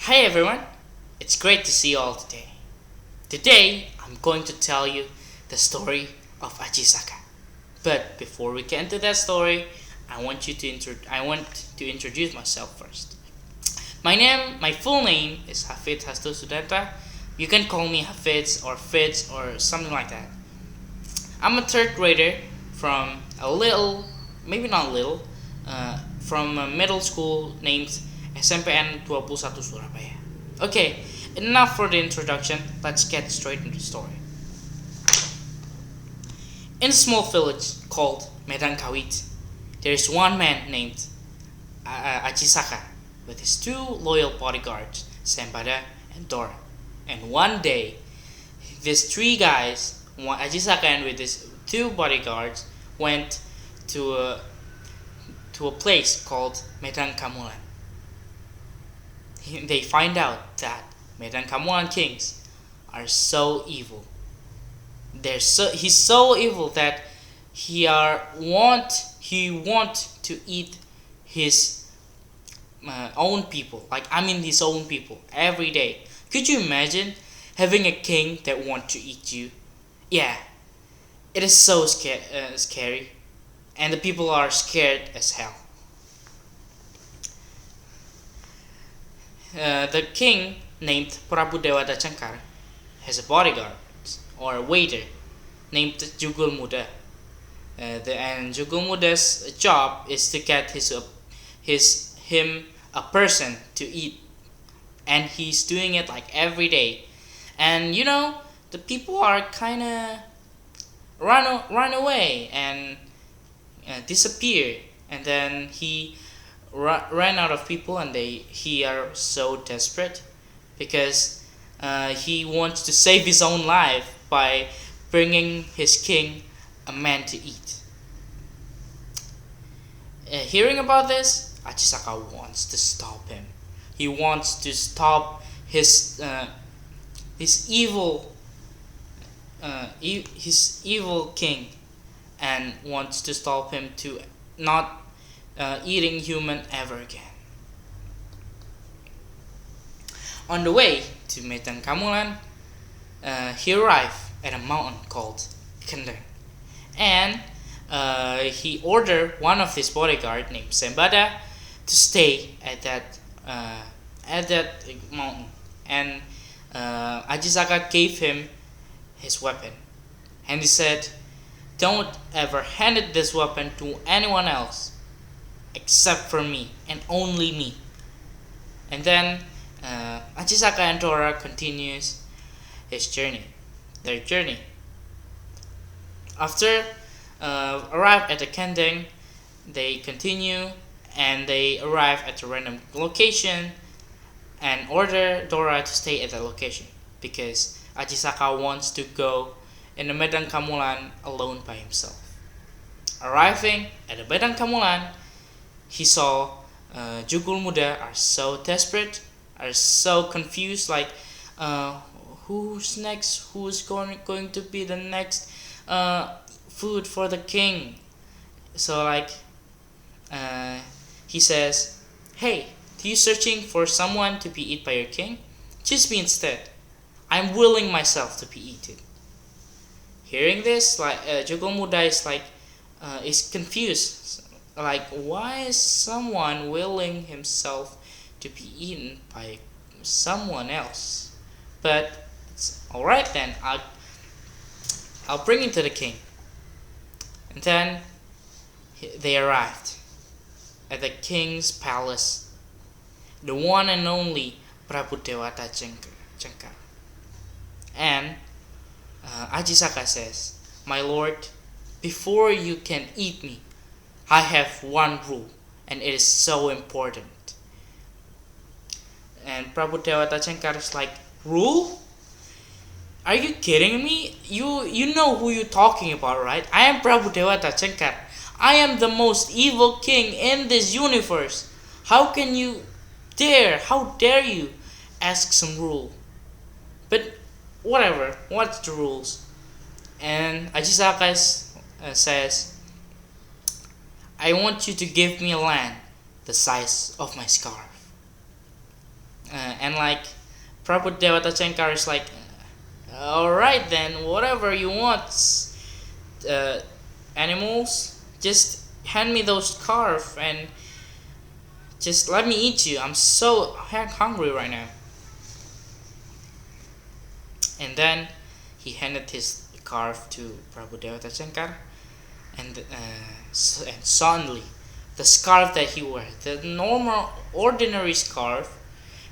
Hi everyone, it's great to see you all today. Today, I'm going to tell you the story of Saka. But before we get into that story, I want to introduce myself first. My full name is Hafidz Hastu Sudanta. You can call me Hafidz or Fitz or something like that. I'm a third grader from a little, maybe not little, from a middle school named SMPN 21 Surabaya. Okay, enough for the introduction, let's get straight into the story. In a small village called Medan Kawit, there is one man named Saka with his two loyal bodyguards, Sembada and Dora. And one day, these three guys, Saka and with his two bodyguards, went to a place called Medan Kamulan. They find out that Medan Kamulan kings are so evil. He's so evil that he want to eat his own people. His own people every day. Could you imagine having a king that want to eat you? Yeah, it is so scary, and the people are scared as hell. The king named Prabu Dewata Cengkar has a bodyguard or a waiter named Jugul Muda. And Jugul Muda's job is to get him a person to eat, and he's doing it like every day. And the people are kind of run away and disappear, and then he ran out of people, and he are so desperate because he wants to save his own life by bringing his king a man to eat. Hearing about this, Saka wants to stop him. He wants to stop his evil king, and wants to stop him to not eating human ever again. On the way to Medan Kamulan, he arrived at a mountain called Kendeng, and he ordered one of his bodyguard named Sembada to stay at that mountain, and Saka gave him his weapon, and he said, "Don't ever hand this weapon to anyone else except for me and only me." And then Saka and Dora continues their journey. After arrive at the Kendeng, they continue and they arrive at a random location and order Dora to stay at that location because Saka wants to go in the Medan Kamulan alone by himself. Arriving at the Medan Kamulan, he saw Jugul Muda are so desperate, are so confused, who's next? Who's going to be the next food for the king? So he says, "Hey, are you searching for someone to be eaten by your king? Choose me instead. I'm willing myself to be eaten." Hearing this, Jugul Muda is confused. Why is someone willing himself to be eaten by someone else? But it's alright then, I'll bring him to the king. And then they arrived at the king's palace, the one and only Prabu Dewata Cengkar. And Saka says, "My lord, before you can eat me, I have one rule, and it is so important." And Prabu Dewata Cengkar is like, "Rule? Are you kidding me? You know who you're talking about, right? I am Prabu Dewata Cengkar. I am the most evil king in this universe. How dare you ask some rule?" But whatever, what's the rules? And Saka says, "I want you to give me a land the size of my scarf." And like Prabhu Devata Shankar is like, alright then, whatever you want, uh, animals, just hand me those scarf and just let me eat you. I'm so hungry right now. And then he handed his scarf to Prabhu Devata Shankar, and suddenly the scarf that he wore, the normal ordinary scarf,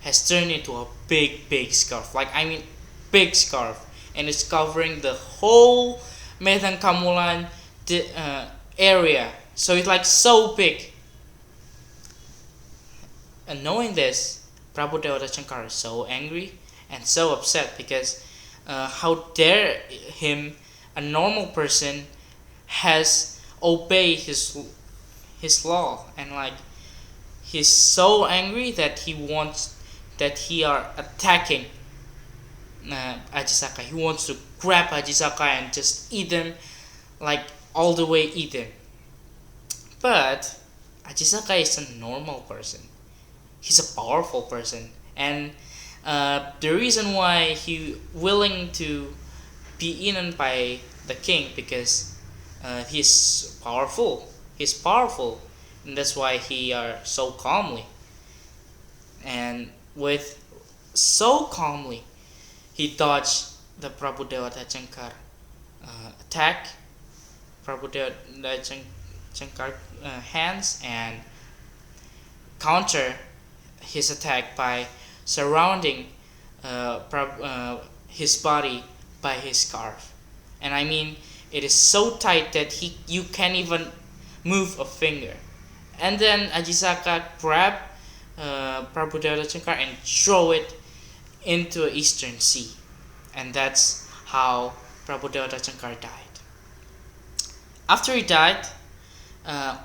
has turned into a big scarf. Like, I mean, big scarf, and it's covering the whole Medan Kamulan area. So it's like so big. And knowing this, Prabhu Devata Shankar is so angry and so upset because how dare him, a normal person, has obeyed his law, and like he's so angry that he are attacking Ajisaka. He wants to grab Ajisaka and just eat him, like all the way eat him. But Ajisaka is a normal person. He's a powerful person, and the reason why he willing to be eaten by the king because he's powerful. He's powerful, and that's why he are so calmly. And with so calmly, he dodged the Prabhu Devata Shankar attack, Prabhu Devata Shankar hands, and counter his attack by surrounding his body by his scarf. And I mean, it is so tight that you can't even move a finger. And then Ajisaka grabbed Prabhu Devata Shankar and throw it into Eastern Sea. And that's how Prabhu Devata Shankar died. After he died,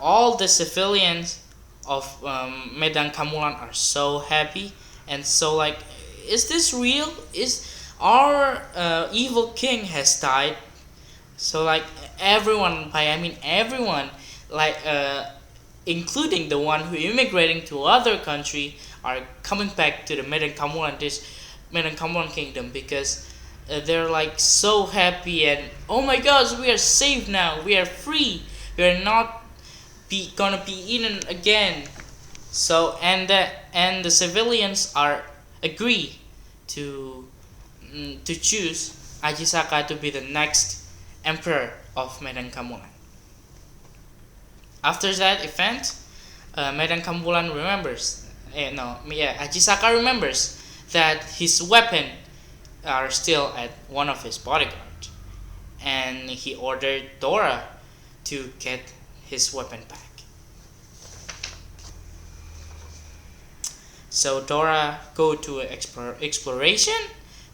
all the civilians of Medan Kamulan are so happy and so like, is this real? Is our evil king has died? So like everyone, like including the one who immigrating to other country, are coming back to the Medan Kamulan kingdom because they're like so happy and oh my gosh, we are safe now, we are free, we are not gonna be eaten again. So and the civilians are agree to choose Ajisaka to be the next emperor of Medan Kamulan. After that event, Medan Kamulan remembers, Ajisaka remembers that his weapon are still at one of his bodyguards, and he ordered Dora to get his weapon back. So Dora go to exploration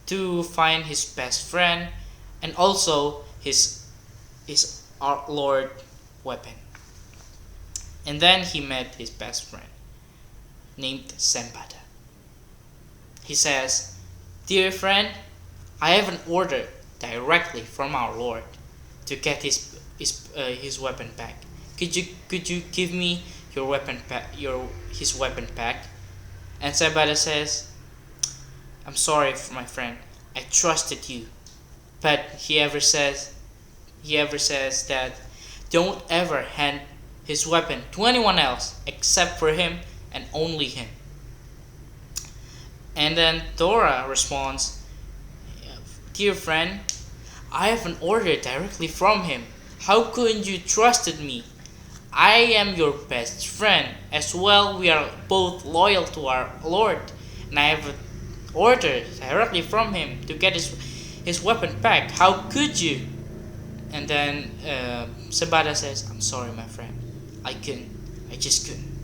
to find his best friend and also his Lord weapon. And then he met his best friend named Sembada. He says, "Dear friend, I have an order directly from our Lord to get his weapon back. Could you give me your weapon back, his weapon back?" And Sembada says, "I'm sorry, my friend. I trusted you, but he ever says that don't ever hand his weapon to anyone else except for him and only him." And then Dora responds, "Dear friend, I have an order directly from him. How couldn't you trusted me? I am your best friend as well. We are both loyal to our Lord, and I have an order directly from him to get his weapon back. How could you?" And then Sembada says, "I'm sorry, my friend. I just couldn't."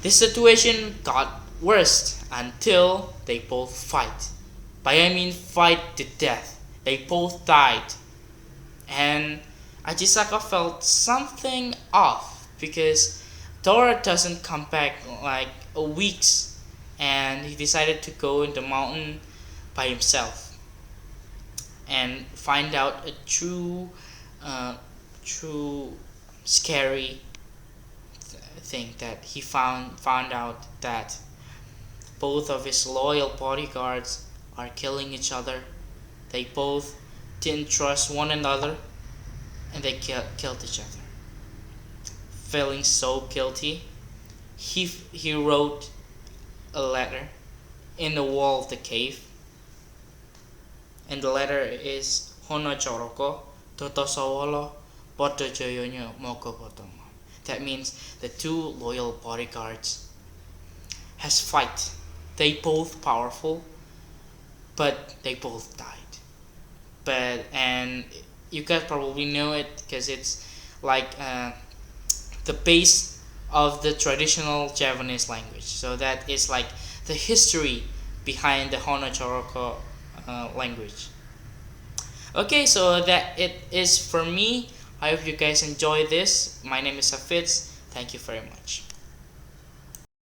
This situation got worse until they both fight. Fight to death. They both died. And Ajisaka felt something off because Dora doesn't come back like a weeks, and he decided to go in the mountain by himself and find out a true scary thing that he found out that both of his loyal bodyguards are killing each other. They both didn't trust one another, and they killed each other. Feeling so guilty, he wrote a letter in the wall of the cave, and the letter is Hono Choroko Totosawolo Botojoyonyo Moko Botomo. That means the two loyal bodyguards has fight. They both powerful, but they both died. And you guys probably know it because it's like the base of the traditional Japanese language. So that is like the history behind the Hono Choroko language. Okay, so that it is for me. I hope you guys enjoy this. My name is Hafidz. Thank you very much.